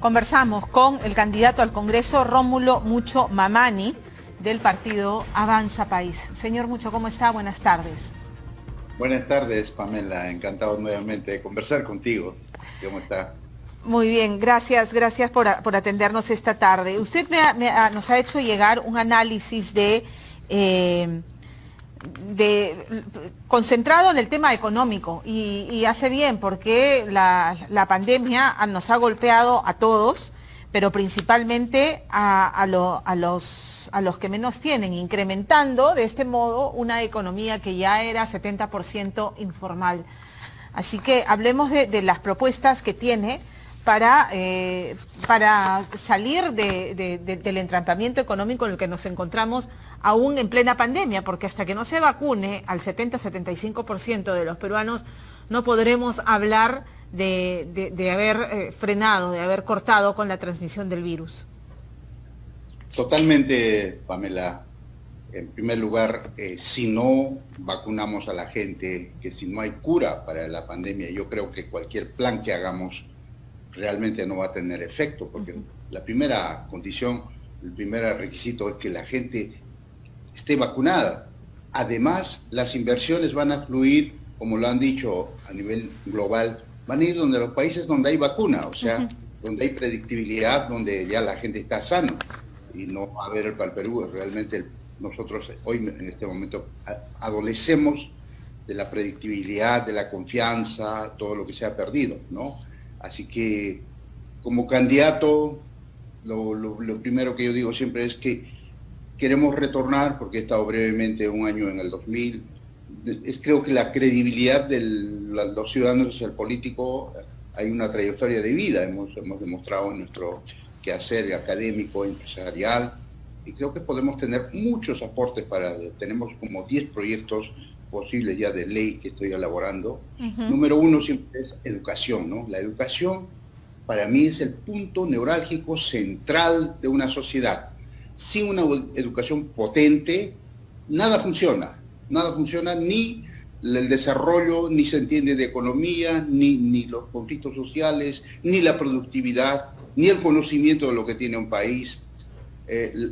Conversamos con el candidato al Congreso, Rómulo Mucho Mamani, del partido Avanza País. Señor Mucho, ¿cómo está? Buenas tardes. Buenas tardes, Pamela. Encantado nuevamente de conversar contigo. ¿Cómo está? Muy bien, gracias por atendernos esta tarde. Usted nos ha hecho llegar un análisis concentrado en el tema económico y hace bien porque la pandemia nos ha golpeado a todos, pero principalmente a los que menos tienen, incrementando de este modo una economía que ya era 70% informal. Así que hablemos de las propuestas que tiene para salir del entrampamiento económico en el que nos encontramos aún en plena pandemia, porque hasta que no se vacune al 70-75% de los peruanos no podremos hablar de haber frenado, de haber cortado con la transmisión del virus. Totalmente, Pamela. En primer lugar, si no vacunamos a la gente, que si no hay cura para la pandemia, yo creo que cualquier plan que hagamos realmente no va a tener efecto, porque la primera condición, el primer requisito es que la gente esté vacunada. Además, las inversiones van a fluir, como lo han dicho a nivel global, van a ir donde los países donde hay vacuna, o sea, donde hay predictibilidad, donde ya la gente está sana, y no va a haber para el Perú. Realmente nosotros hoy en este momento adolecemos de la predictibilidad, de la confianza, todo lo que se ha perdido, ¿no? Así que como candidato, lo primero que yo digo siempre es que queremos retornar, porque he estado brevemente un año en el 2000, creo que la credibilidad de los ciudadanos hacia el político, hay una trayectoria de vida, hemos demostrado en nuestro quehacer académico, empresarial, y creo que podemos tener muchos aportes tenemos como 10 proyectos posibles ya de ley que estoy elaborando. Número uno siempre es educación, ¿no? La educación para mí es el punto neurálgico central de una sociedad. Sin una educación potente, nada funciona, ni el desarrollo, ni se entiende de economía, ni los conflictos sociales, ni la productividad, ni el conocimiento de lo que tiene un país.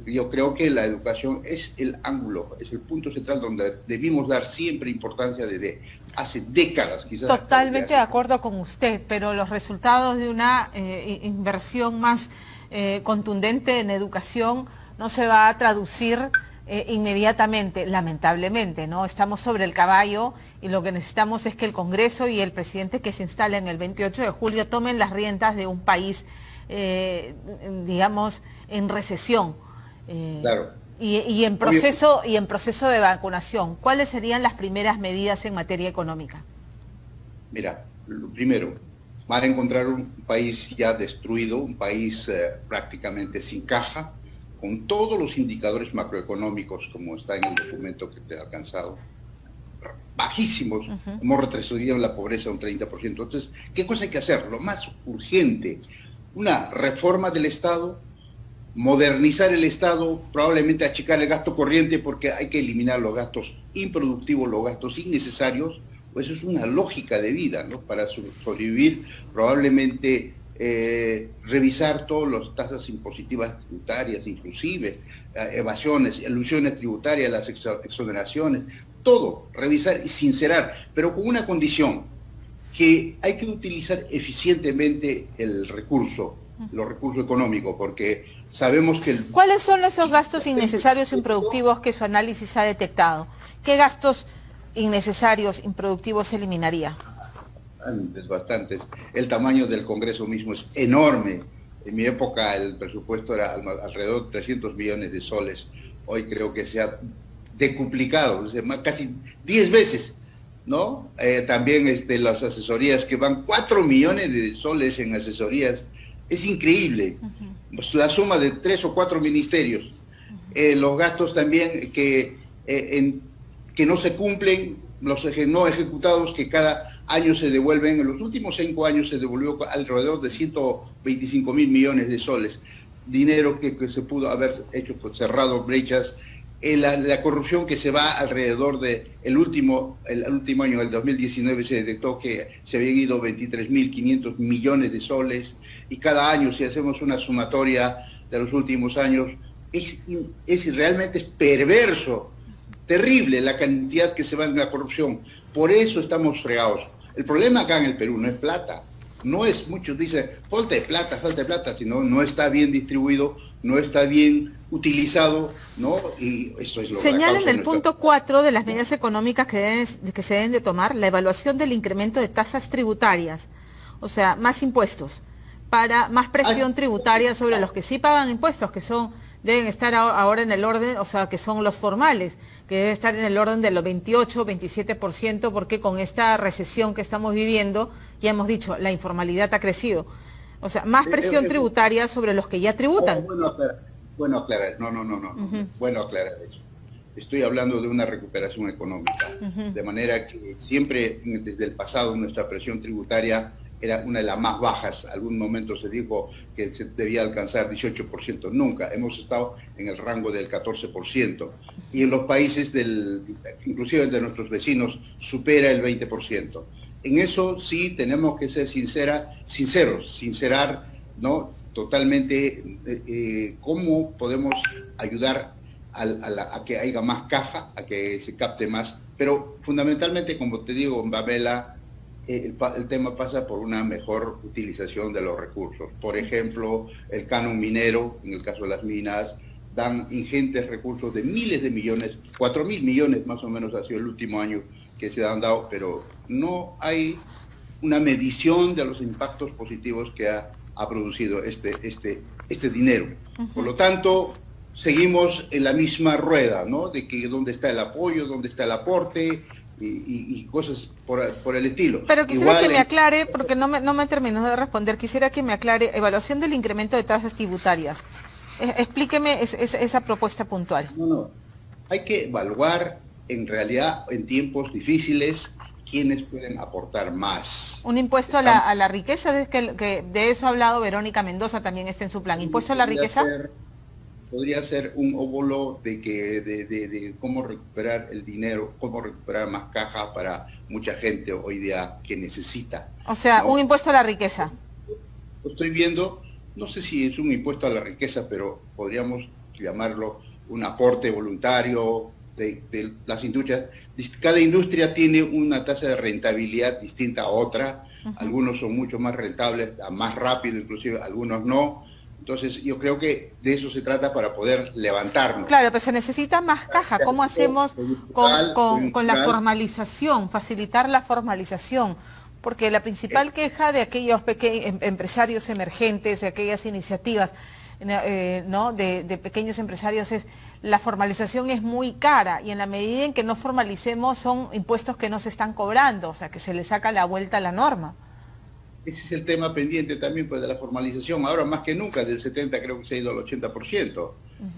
Yo creo que la educación es el ángulo, es el punto central donde debimos dar siempre importancia desde hace décadas, quizás. Totalmente de acuerdo con usted, pero los resultados de una inversión más contundente en educación no se va a traducir inmediatamente, lamentablemente, ¿no? Estamos sobre el caballo y lo que necesitamos es que el Congreso y el presidente que se instale en el 28 de julio tomen las riendas de un país digamos, en recesión claro. y en proceso de vacunación. ¿Cuáles serían las primeras medidas en materia económica? Mira, lo primero, van a encontrar un país ya destruido, un país prácticamente sin caja, con todos los indicadores macroeconómicos, como está en el documento que te he alcanzado, bajísimos. Hemos retrocedido en la pobreza un 30%. Entonces, ¿qué cosa hay que hacer? Lo más urgente, una reforma del Estado, modernizar el Estado, probablemente achicar el gasto corriente, porque hay que eliminar los gastos improductivos, los gastos innecesarios. Pues eso es una lógica de vida, ¿no? Para sobrevivir, probablemente revisar todas las tasas impositivas tributarias, inclusive evasiones, elusiones tributarias, las exoneraciones, todo, revisar y sincerar, pero con una condición: que hay que utilizar eficientemente los recursos económicos, porque sabemos que... ¿Cuáles son esos gastos innecesarios improductivos que su análisis ha detectado? ¿Qué gastos innecesarios improductivos se eliminaría? Antes, bastantes. El tamaño del Congreso mismo es enorme. En mi época el presupuesto era alrededor de 300 millones de soles. Hoy creo que se ha decuplicado, casi 10 veces. ¿No? También las asesorías, que van 4 millones de soles en asesorías, es increíble. La suma de 3 o 4 ministerios. Los gastos también que no se cumplen, los no ejecutados, que cada año se devuelven. En los últimos 5 años se devolvió alrededor de 125.000 millones de soles. Dinero que se pudo haber hecho, pues, cerrado brechas la corrupción que se va alrededor de el último año, el 2019, se detectó que se habían ido 23.500 millones de soles, y cada año, si hacemos una sumatoria de los últimos años, realmente es perverso, terrible la cantidad que se va en la corrupción. Por eso estamos fregados. El problema acá en el Perú no es plata. No es, muchos dicen, falta de plata, sino no está bien distribuido, no está bien utilizado, ¿no? Y eso es lo que señala en el punto 4 de las medidas económicas que se deben de tomar la evaluación del incremento de tasas tributarias, o sea, más impuestos, para más presión tributaria sobre los que sí pagan impuestos, que deben estar ahora en el orden, o sea, que son los formales, que deben estar en el orden de los 28, 27%, porque con esta recesión que estamos viviendo, ya hemos dicho, la informalidad ha crecido. O sea, más presión tributaria sobre los que ya tributan. Bueno aclarar, no. Bueno aclarar eso. Estoy hablando de una recuperación económica, de manera que siempre, desde el pasado, nuestra presión tributaria era una de las más bajas. Algún momento se dijo que se debía alcanzar 18%. Nunca. Hemos estado en el rango del 14%. Y en los países, inclusive de nuestros vecinos, supera el 20%. En eso sí tenemos que ser sincerar, ¿no? Totalmente cómo podemos ayudar a que haya más caja, a que se capte más. Pero fundamentalmente, como te digo, Pamela, el tema pasa por una mejor utilización de los recursos. Por ejemplo, el canon minero, en el caso de las minas, dan ingentes recursos de miles de millones, 4.000 millones más o menos ha sido el último año que se han dado, pero no hay una medición de los impactos positivos que ha producido este dinero. Por lo tanto, seguimos en la misma rueda, ¿no? De que dónde está el apoyo, dónde está el aporte, y cosas por el estilo. Pero quisiera que me aclare, porque no me terminó de responder, quisiera que me aclare, evaluación del incremento de tasas tributarias. Explíqueme esa propuesta puntual. No, hay que evaluar en realidad en tiempos difíciles quiénes pueden aportar más. Un impuesto a la riqueza, que de eso ha hablado Verónica Mendoza, también está en su plan. ¿Impuesto a la riqueza? Podría ser un óvulo de cómo recuperar el dinero, cómo recuperar más caja para mucha gente hoy día que necesita. O sea, ¿no? Un impuesto a la riqueza. Lo estoy viendo, no sé si es un impuesto a la riqueza, pero podríamos llamarlo un aporte voluntario de las industrias. Cada industria tiene una tasa de rentabilidad distinta a otra. Algunos son mucho más rentables, más rápido inclusive, algunos no. Entonces yo creo que de eso se trata para poder levantarnos. Claro, pero se necesita más caja. ¿Cómo hacemos con la formalización, facilitar la formalización? Porque la principal queja de aquellos empresarios emergentes, de aquellas iniciativas, ¿no? de pequeños empresarios, es la formalización es muy cara, y en la medida en que no formalicemos son impuestos que no se están cobrando, o sea que se le saca la vuelta a la norma. Ese es el tema pendiente también, pues, de la formalización. Ahora más que nunca, del 70 creo que se ha ido al 80%.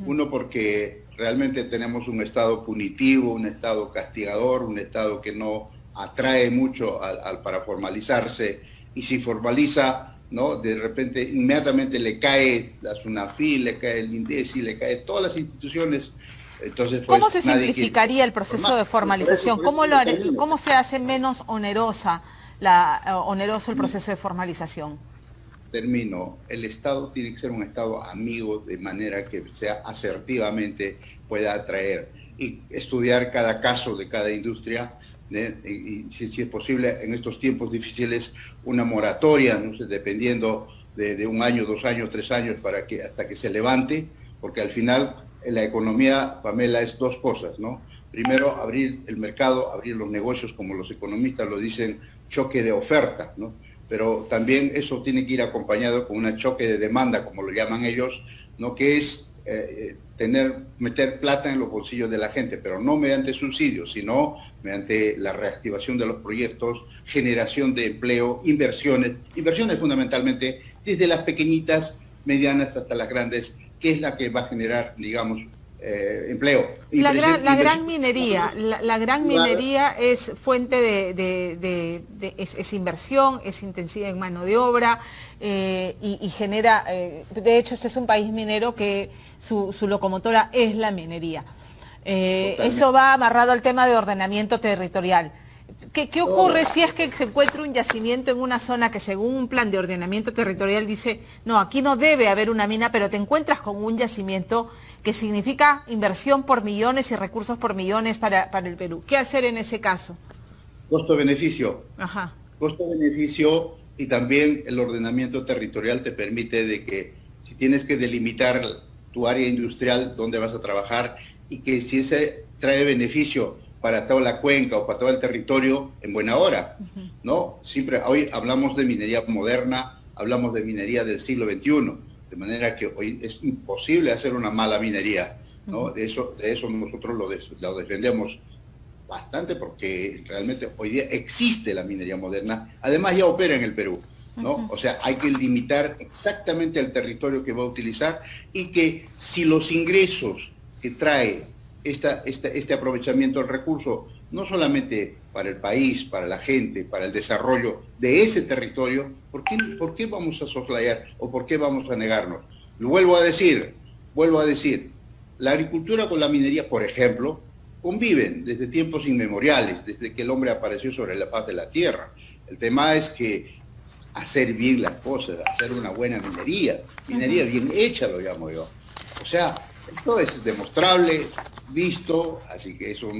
Uno, porque realmente tenemos un Estado punitivo, un Estado castigador, un Estado que no atrae mucho para formalizarse, y si formaliza, ¿no? De repente inmediatamente le cae la SUNAFIL, le cae el INDECI, le cae todas las instituciones. Entonces, pues, ¿cómo se simplificaría el proceso de formalización? ¿Cómo se hace menos oneroso el proceso de formalización? Termino. El Estado tiene que ser un Estado amigo, de manera que sea asertivamente pueda atraer y estudiar cada caso de cada industria, y si es posible en estos tiempos difíciles una moratoria, no sé, dependiendo de 1 año, 2 años, 3 años, hasta que se levante, porque al final en la economía, Pamela, es 2 cosas, ¿no? Primero, abrir el mercado, abrir los negocios, como los economistas lo dicen, choque de oferta, ¿no? Pero también eso tiene que ir acompañado con un choque de demanda, como lo llaman ellos, ¿no? Que es meter plata en los bolsillos de la gente, pero no mediante subsidios, sino mediante la reactivación de los proyectos, generación de empleo, inversiones fundamentalmente, desde las pequeñitas, medianas hasta las grandes, que es la que va a generar, digamos, empleo. La gran minería es fuente es inversión, es intensiva en mano de obra, y genera, de hecho este es un país minero que su locomotora es la minería. Eso va amarrado al tema de ordenamiento territorial. ¿Qué ocurre si es que se encuentra un yacimiento en una zona que según un plan de ordenamiento territorial dice, no, aquí no debe haber una mina, pero te encuentras con un yacimiento que significa inversión por millones y recursos por millones para el Perú? ¿Qué hacer en ese caso? Costo-beneficio. Ajá. Costo-beneficio, y también el ordenamiento territorial te permite de que si tienes que delimitar tu área industrial, dónde vas a trabajar, y que si ese trae beneficio para toda la cuenca o para todo el territorio, en buena hora, ¿no? Siempre, hoy hablamos de minería moderna, hablamos de minería del siglo XXI, de manera que hoy es imposible hacer una mala minería, ¿no? De eso nosotros lo defendemos bastante, porque realmente hoy día existe la minería moderna, además ya opera en el Perú, ¿no? O sea, hay que limitar exactamente el territorio que va a utilizar, y que si los ingresos que trae este aprovechamiento del recurso, no solamente para el país, para la gente, para el desarrollo de ese territorio, ¿por qué vamos a soslayar o por qué vamos a negarnos? Lo vuelvo a decir, la agricultura con la minería, por ejemplo, conviven desde tiempos inmemoriales, desde que el hombre apareció sobre la faz de la tierra. El tema es que hacer bien las cosas, hacer una buena minería bien hecha, lo llamo yo. O sea, esto es demostrable, visto, así que eso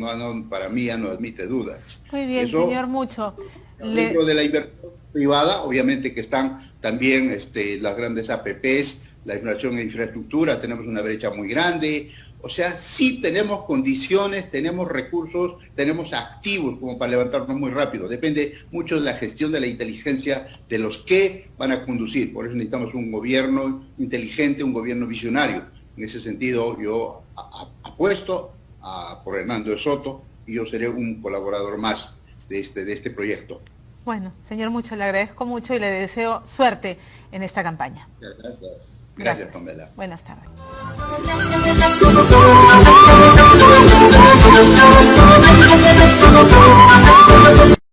para mí ya no admite dudas. Muy bien, eso, señor Mucho. Dentro de la inversión privada, obviamente que están también las grandes APPs, la inversión en infraestructura, tenemos una brecha muy grande. O sea, sí tenemos condiciones, tenemos recursos, tenemos activos como para levantarnos muy rápido. Depende mucho de la gestión de la inteligencia de los que van a conducir. Por eso necesitamos un gobierno inteligente, un gobierno visionario. En ese sentido, yo apuesto por Hernando de Soto, y yo seré un colaborador más de este proyecto. Bueno, señor Mucho, le agradezco mucho y le deseo suerte en esta campaña. Gracias, Pamela. Buenas tardes.